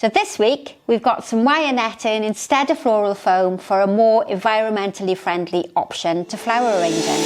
So this week we've got some wire netting instead of floral foam for a more environmentally friendly option to flower arranging.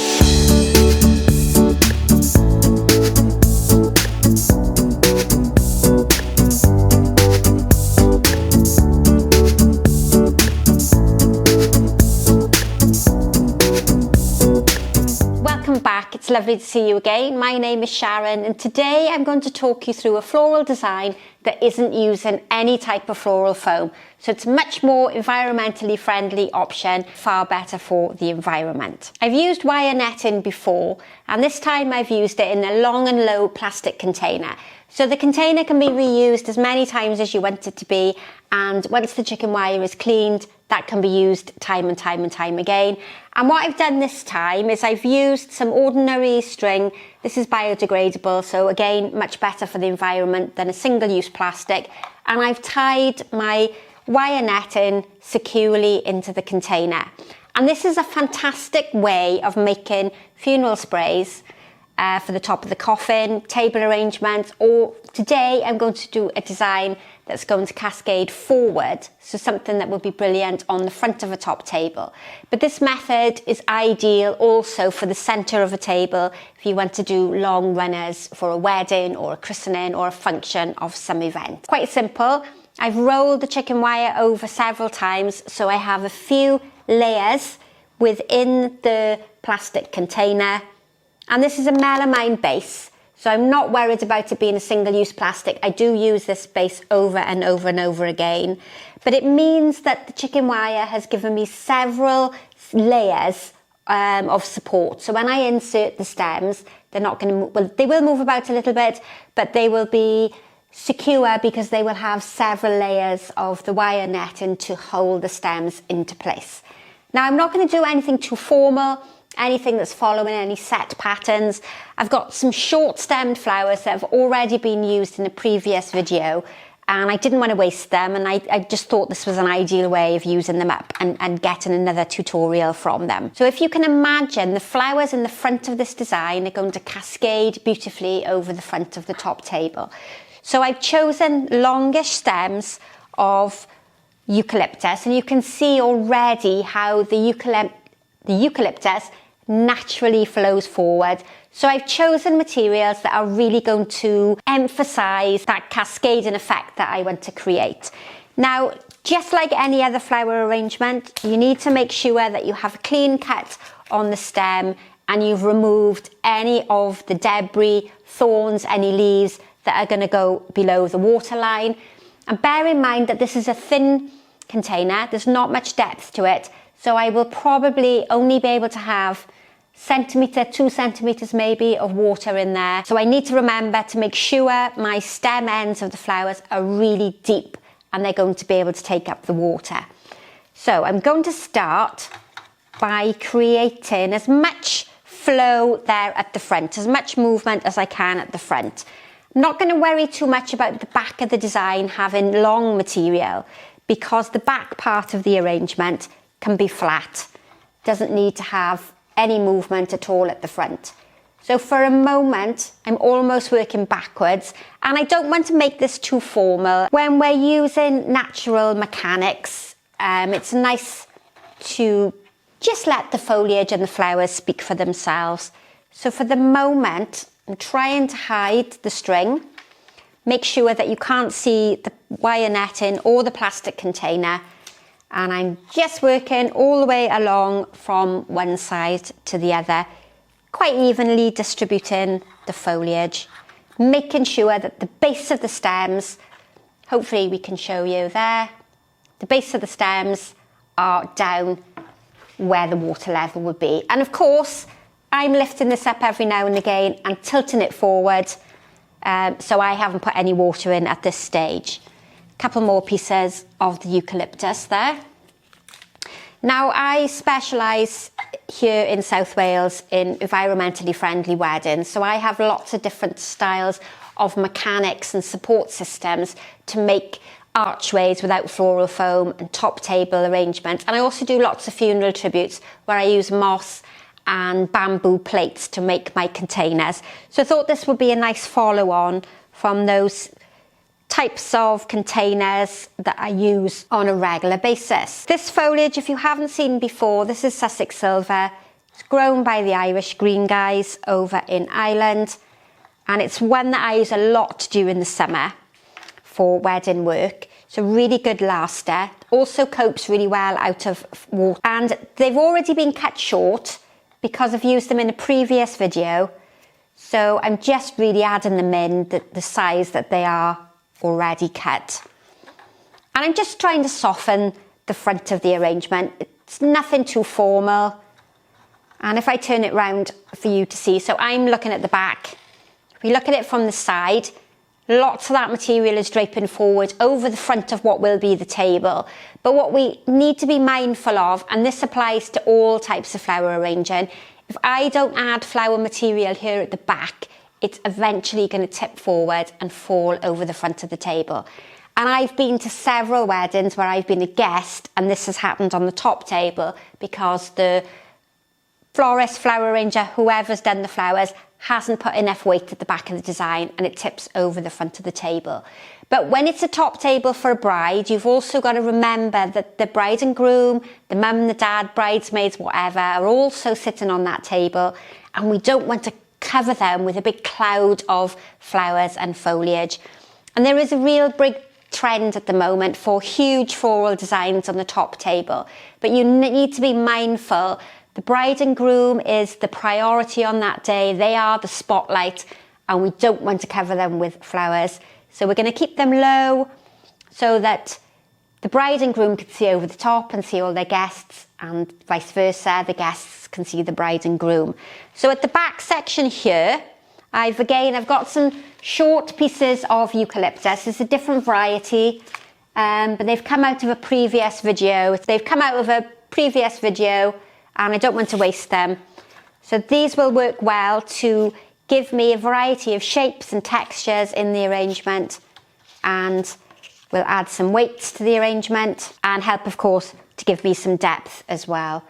Welcome back, it's lovely to see you again. My name is Sharon and today I'm going to talk you through a floral design that isn't using any type of floral foam. So it's a much more environmentally friendly option, far better for the environment. I've used wire netting before and this time I've used it in a long and low plastic container. So the container can be reused as many times as you want it to be, and once the chicken wire is cleaned, that can be used time and time again. And what I've done this time is I've used some ordinary string. This is biodegradable, so again, much better for the environment than a single-use plastic. And I've tied my wire netting securely into the container. And this is a fantastic way of making funeral sprays for the top of the coffin, table arrangements, or today I'm going to do a design that's going to cascade forward, so something that would be brilliant on the front of a top table. But this method is ideal also for the centre of a table if you want to do long runners for a wedding or a christening or a function of some event. Quite simple. I've rolled the chicken wire over several times so I have a few layers within the plastic container. And this is a melamine base, so I'm not worried about it being a single-use plastic. I do use this base over and over and over again. But it means that the chicken wire has given me several layers of support. So when I insert the stems, they're not going to move, well, they will move about a little bit, but they will be secure because they will have several layers of the wire netting to hold the stems into place. Now, I'm not going to do anything too formal, anything that's following any set patterns. I've got some short stemmed flowers that have already been used in a previous video and I didn't want to waste them, and I just thought this was an ideal way of using them up and getting another tutorial from them. So if you can imagine, the flowers in the front of this design are going to cascade beautifully over the front of the top table. So I've chosen longish stems of eucalyptus, and you can see already how the eucalyptus naturally flows forward. So I've chosen materials that are really going to emphasize that cascading effect that I want to create. Now, just like any other flower arrangement, you need to make sure that you have a clean cut on the stem and you've removed any of the debris, thorns, any leaves that are going to go below the water line. And bear in mind that this is a thin container, there's not much depth to it, so I will probably only be able to have centimetre, 2 centimetres maybe of water in there. So I need to remember to make sure my stem ends of the flowers are really deep and they're going to be able to take up the water. So I'm going to start by creating as much flow there at the front, as much movement as I can at the front. I'm not going to worry too much about the back of the design having long material because the back part of the arrangement can be flat. Doesn't need to have any movement at all at the front. So for a moment, I'm almost working backwards, and I don't want to make this too formal. When we're using natural mechanics, it's nice to just let the foliage and the flowers speak for themselves. So for the moment, I'm trying to hide the string. Make sure that you can't see the wire netting or the plastic container. And I'm just working all the way along from one side to the other, quite evenly distributing the foliage, making sure that the base of the stems, hopefully we can show you there, the base of the stems are down where the water level would be. And of course, I'm lifting this up every now and again and tilting it forward, so I haven't put any water in at this stage. Couple more pieces of the eucalyptus there. Now I specialise here in South Wales in environmentally friendly weddings, so I have lots of different styles of mechanics and support systems to make archways without floral foam and top table arrangements. And I also do lots of funeral tributes where I use moss and bamboo plates to make my containers. So I thought this would be a nice follow on from those types of containers that I use on a regular basis. This foliage, if you haven't seen before, this is Sussex Silver. It's grown by the Irish green guys over in Ireland, and it's one that I use a lot during the summer for wedding work. It's a really good laster. Also copes really well out of water, and they've already been cut short because I've used them in a previous video. So I'm just really adding them in the size that they are already cut. And I'm just trying to soften the front of the arrangement. It's nothing too formal. And if I turn it round for you to see, so I'm looking at the back. If we look at it from the side, lots of that material is draping forward over the front of what will be the table. But what we need to be mindful of, and this applies to all types of flower arranging, if I don't add flower material here at the back, it's eventually going to tip forward and fall over the front of the table. And I've been to several weddings where I've been a guest and this has happened on the top table because the florist, flower arranger, whoever's done the flowers hasn't put enough weight at the back of the design and it tips over the front of the table. But when it's a top table for a bride, you've also got to remember that the bride and groom, the mum, the dad, bridesmaids, whatever, are also sitting on that table, and we don't want to cover them with a big cloud of flowers and foliage. And there is a real big trend at the moment for huge floral designs on the top table, but you need to be mindful. The bride and groom is the priority on that day. They are the spotlight, and we don't want to cover them with flowers. So we're going to keep them low so that the bride and groom can see over the top and see all their guests, and vice versa, the guests can see the bride and groom. So at the back section here, I've got some short pieces of eucalyptus. It's a different variety, but they've come out of a previous video. And I don't want to waste them. So these will work well to give me a variety of shapes and textures in the arrangement, and will add some weights to the arrangement and help, of course, to give me some depth as well.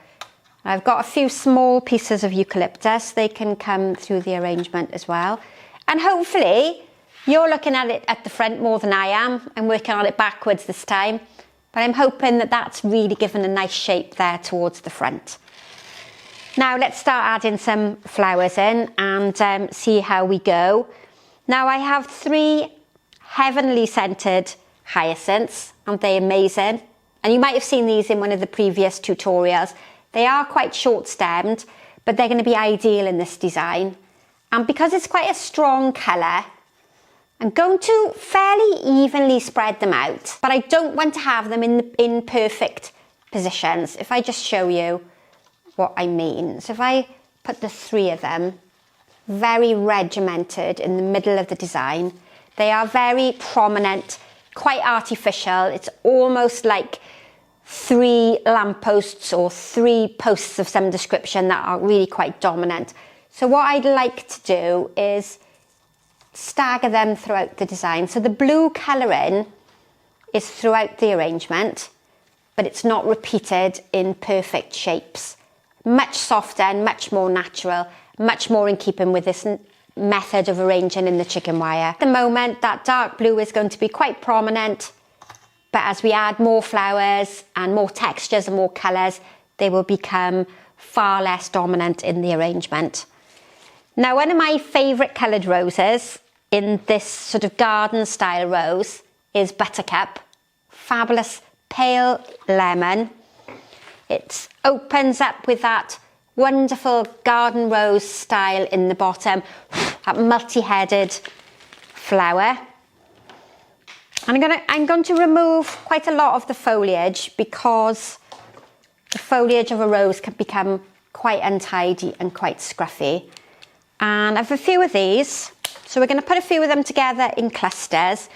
I've got a few small pieces of eucalyptus. They can come through the arrangement as well. And hopefully you're looking at it at the front more than I am. I'm working on it backwards this time, but I'm hoping that that's really given a nice shape there towards the front. Now let's start adding some flowers in and see how we go. Now I have 3 heavenly scented hyacinths. Aren't they amazing? And you might have seen these in one of the previous tutorials. They are quite short stemmed, but they're going to be ideal in this design. And because it's quite a strong colour, I'm going to fairly evenly spread them out, but I don't want to have them in perfect positions. If I just show you what I mean. So if I put the 3 of them very regimented in the middle of the design, they are very prominent, quite artificial. It's almost like 3 lampposts or 3 posts of some description that are really quite dominant. So what I'd like to do is stagger them throughout the design. So the blue colouring is throughout the arrangement, but it's not repeated in perfect shapes. Much softer and much more natural, much more in keeping with this method of arranging in the chicken wire. At the moment, that dark blue is going to be quite prominent, but as we add more flowers and more textures and more colours, they will become far less dominant in the arrangement. Now, one of my favourite coloured roses in this sort of garden style rose is Buttercup. Fabulous pale lemon. It opens up with that wonderful garden rose style in the bottom, that multi-headed flower. And I'm going to remove quite a lot of the foliage because the foliage of a rose can become quite untidy and quite scruffy. And I have a few of these, so we're going to put a few of them together in clusters.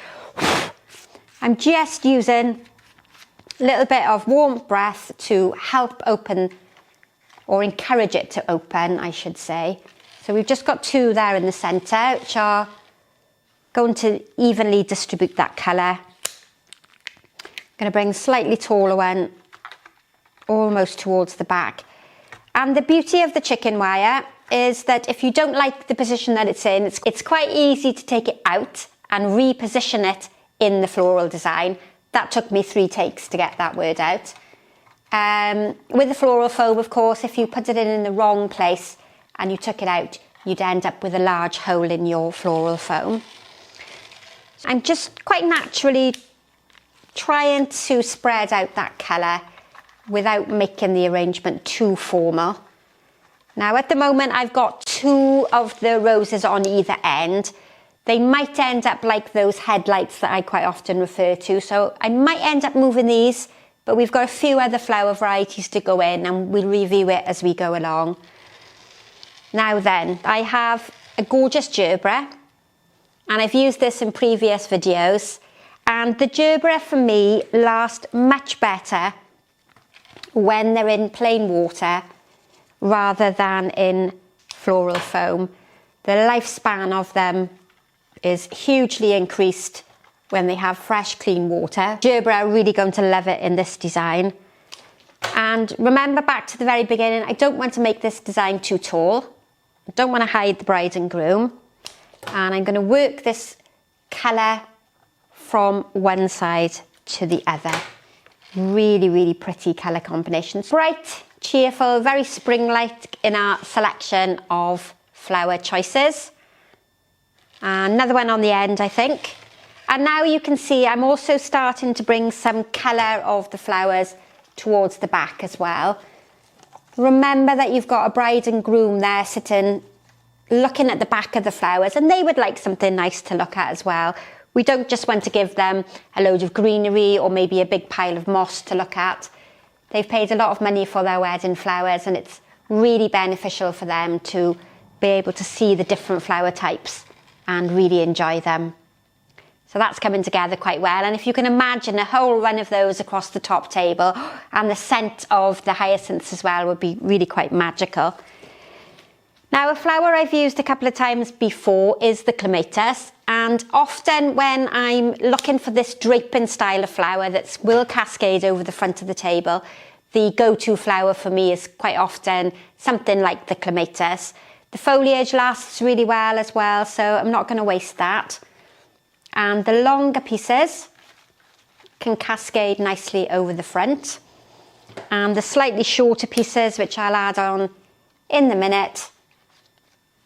I'm just using a little bit of warm breath to help open, or encourage it to open, I should say. So we've just got 2 there in the centre, which are going to evenly distribute that colour. I'm going to bring a slightly taller one almost towards the back. And the beauty of the chicken wire is that if you don't like the position that it's in, it's quite easy to take it out and reposition it in the floral design. That took me 3 takes to get that word out. With the floral foam, of course, if you put it in the wrong place and you took it out, you'd end up with a large hole in your floral foam. I'm just quite naturally trying to spread out that colour without making the arrangement too formal. Now at the moment I've got 2 of the roses on either end. They might end up like those headlights that I quite often refer to, so I might end up moving these, but we've got a few other flower varieties to go in and we'll review it as we go along. Now then, I have a gorgeous Gerbera, and I've used this in previous videos, and the Gerbera for me last much better when they're in plain water rather than in floral foam. The lifespan of them is hugely increased when they have fresh, clean water. Gerbera are really going to love it in this design. And remember, back to the very beginning, I don't want to make this design too tall. I don't want to hide the bride and groom. And I'm going to work this colour from one side to the other. Really, really pretty colour combinations. Bright, cheerful, very spring-like in our selection of flower choices. Another one on the end, I think. And now you can see I'm also starting to bring some colour of the flowers towards the back as well. Remember that you've got a bride and groom there sitting, looking at the back of the flowers, and they would like something nice to look at as well. We don't just want to give them a load of greenery or maybe a big pile of moss to look at. They've paid a lot of money for their wedding flowers, and it's really beneficial for them to be able to see the different flower types and really enjoy them. So that's coming together quite well. And if you can imagine a whole run of those across the top table, and the scent of the hyacinths as well would be really quite magical. Now, a flower I've used a couple of times before is the Clematis, and often when I'm looking for this draping style of flower that will cascade over the front of the table, the go-to flower for me is quite often something like the Clematis. The foliage lasts really well as well, so I'm not going to waste that. And the longer pieces can cascade nicely over the front. And the slightly shorter pieces, which I'll add on in a minute,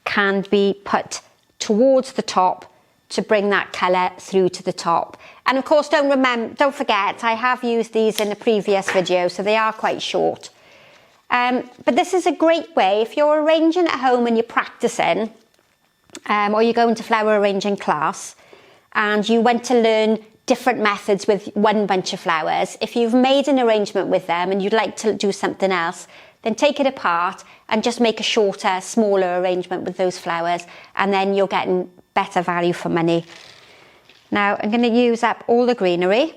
can be put towards the top to bring that colour through to the top. And of course, don't forget, I have used these in a previous video, so they are quite short. But this is a great way if you're arranging at home and you're practicing, or you go into flower arranging class and you want to learn different methods with one bunch of flowers. If you've made an arrangement with them and you'd like to do something else, then take it apart and just make a shorter, smaller arrangement with those flowers, and then you're getting better value for money. Now I'm going to use up all the greenery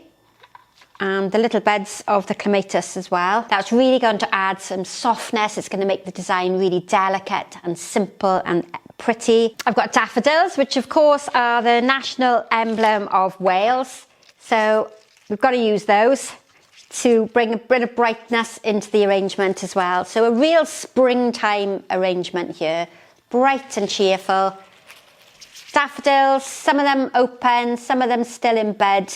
and the little buds of the Clematis as well. That's really going to add some softness. It's going to make the design really delicate and simple and pretty. I've got daffodils, which of course are the national emblem of Wales. So we've got to use those to bring a bit of brightness into the arrangement as well. So a real springtime arrangement here. Bright and cheerful. Daffodils, some of them open, some of them still in bud.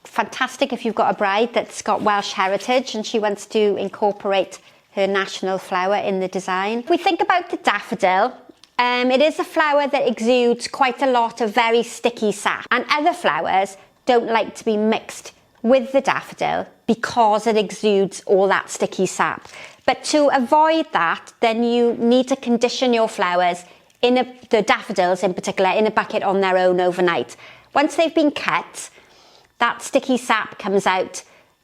Fantastic if you've got a bride that's got Welsh heritage and she wants to incorporate her national flower in the design. If we think about the daffodil, it is a flower that exudes quite a lot of very sticky sap, and other flowers don't like to be mixed with the daffodil because it exudes all that sticky sap. But to avoid that, then you need to condition your flowers, the daffodils in particular, in a bucket on their own overnight. Once they've been cut, that sticky sap comes out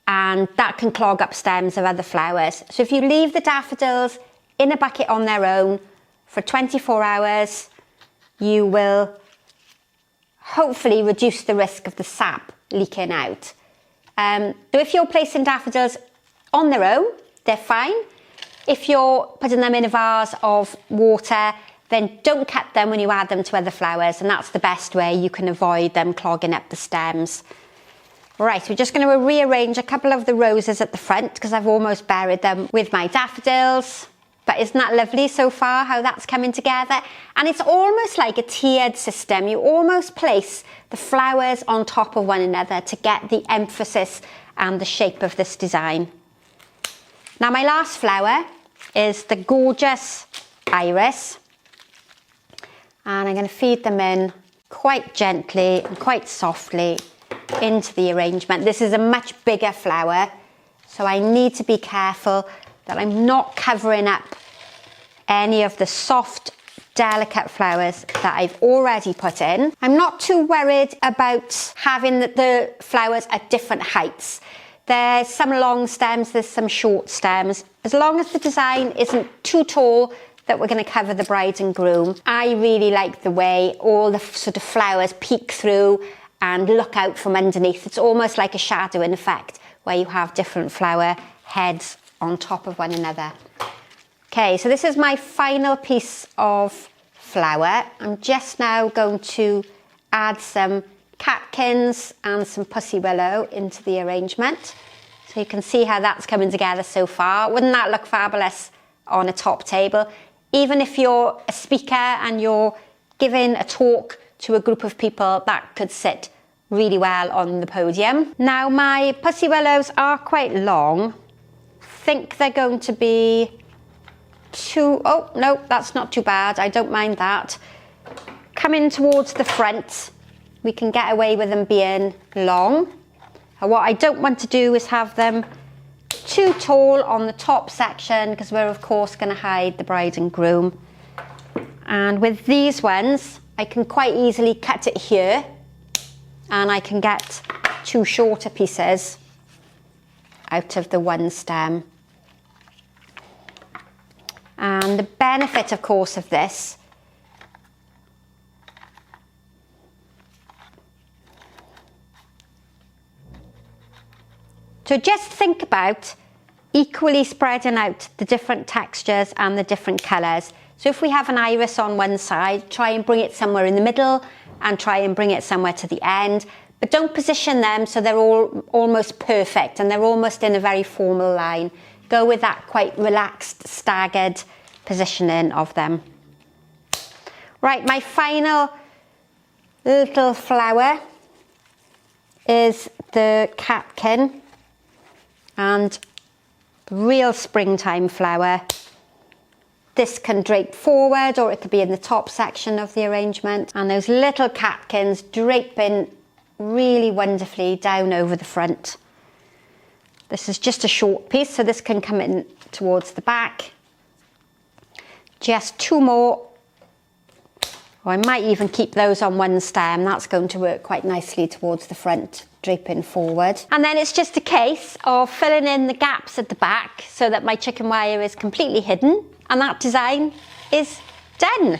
and that can clog up stems of other flowers. So if you leave the daffodils in a bucket on their own for 24 hours, you will hopefully reduce the risk of the sap leaking out. So if you're placing daffodils on their own, they're fine. If you're putting them in a vase of water, then don't cut them when you add them to other flowers, and that's the best way you can avoid them clogging up the stems. Right, we're just going to rearrange a couple of the roses at the front because I've almost buried them with my daffodils. But isn't that lovely so far, how that's coming together? And it's almost like a tiered system. You almost place the flowers on top of one another to get the emphasis and the shape of this design. Now my last flower is the gorgeous iris. And I'm going to feed them in quite gently and quite softly into the arrangement. This is a much bigger flower, so I need to be careful that I'm not covering up any of the soft, delicate flowers that I've already put in. I'm not too worried about having the flowers at different heights. There's some long stems, there's some short stems. As long as the design isn't too tall that we're going to cover the bride and groom. I really like the way all the sort of flowers peek through and look out from underneath. It's almost like a shadowing effect where you have different flower heads on top of one another. Okay, so this is my final piece of flower. I'm just now going to add some catkins and some pussy willow into the arrangement. So you can see how that's coming together so far. Wouldn't that look fabulous on a top table? Even if you're a speaker and you're giving a talk to a group of people, that could sit really well on the podium. Now my pussy willows are quite long. I think they're going to be oh no, that's not too bad, I don't mind that. Coming towards the front, we can get away with them being long. And what I don't want to do is have them too tall on the top section, because we're of course going to hide the bride and groom. And with these ones, I can quite easily cut it here, and I can get two shorter pieces out of the one stem. And the benefit, of course, of this so just think about equally spreading out the different textures and the different colours. So if we have an iris on one side, try and bring it somewhere in the middle and try and bring it somewhere to the end. But don't position them so they're all almost perfect and they're almost in a very formal line. Go with that quite relaxed, staggered positioning of them. Right, my final little flower is the catkin, and real springtime flower. This can drape forward or it could be in the top section of the arrangement, and those little catkins draping really wonderfully down over the front. This is just a short piece, so this can come in towards the back. Just two more. Or I might even keep those on one stem. That's going to work quite nicely towards the front, draping forward. And then it's just a case of filling in the gaps at the back so that my chicken wire is completely hidden, and that design is done.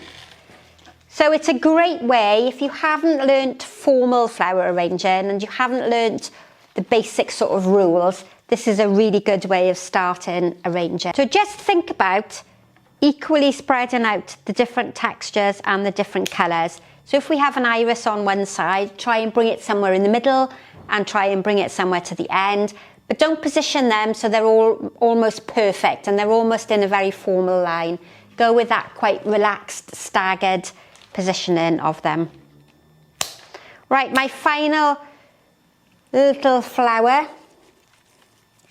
So it's a great way, if you haven't learnt formal flower arranging and you haven't learnt the basic sort of rules, this is a really good way of starting arranging. So just think about equally spreading out the different textures and the different colours. So if we have an iris on one side, try and bring it somewhere in the middle and try and bring it somewhere to the end. But don't position them so they're all almost perfect and they're almost in a very formal line. Go with that quite relaxed, staggered positioning of them. Right, my final little flower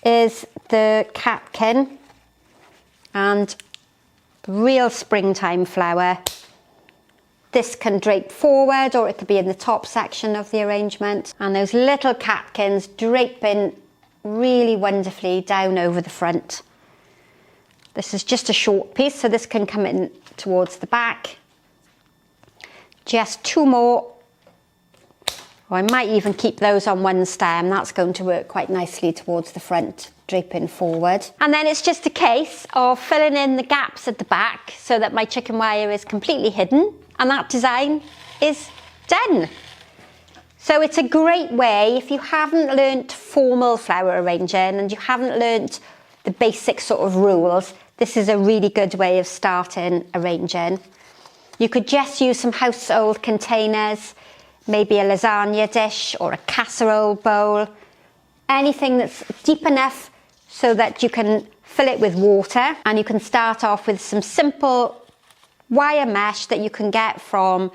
is the catkin, and real springtime flower. This can drape forward or it could be in the top section of the arrangement, and those little catkins draping really wonderfully down over the front. This is just a short piece, so this can come in towards the back. Just two more. Or I might even keep those on one stem. That's going to work quite nicely towards the front, draping forward. And then it's just a case of filling in the gaps at the back so that my chicken wire is completely hidden, and that design is done. So it's a great way, if you haven't learnt formal flower arranging and you haven't learnt the basic sort of rules, this is a really good way of starting arranging. You could just use some household containers, maybe a lasagna dish or a casserole bowl, anything that's deep enough so that you can fill it with water, and you can start off with some simple wire mesh that you can get from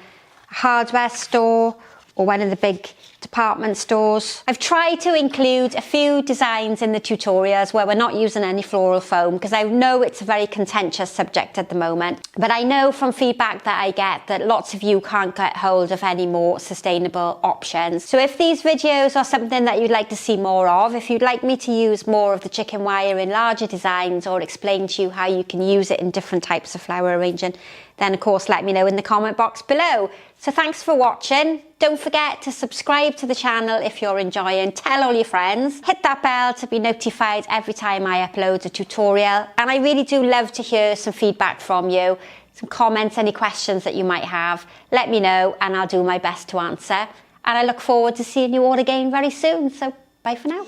a hardware store or one of the big department stores. I've tried to include a few designs in the tutorials where we're not using any floral foam, because I know it's a very contentious subject at the moment. But I know from feedback that I get that lots of you can't get hold of any more sustainable options. So if these videos are something that you'd like to see more of, if you'd like me to use more of the chicken wire in larger designs or explain to you how you can use it in different types of flower arranging, then of course let me know in the comment box below. So thanks for watching. Don't forget to subscribe to the channel if you're enjoying. Tell all your friends. Hit that bell to be notified every time I upload a tutorial. And I really do love to hear some feedback from you. Some comments, any questions that you might have. Let me know and I'll do my best to answer. And I look forward to seeing you all again very soon. So bye for now.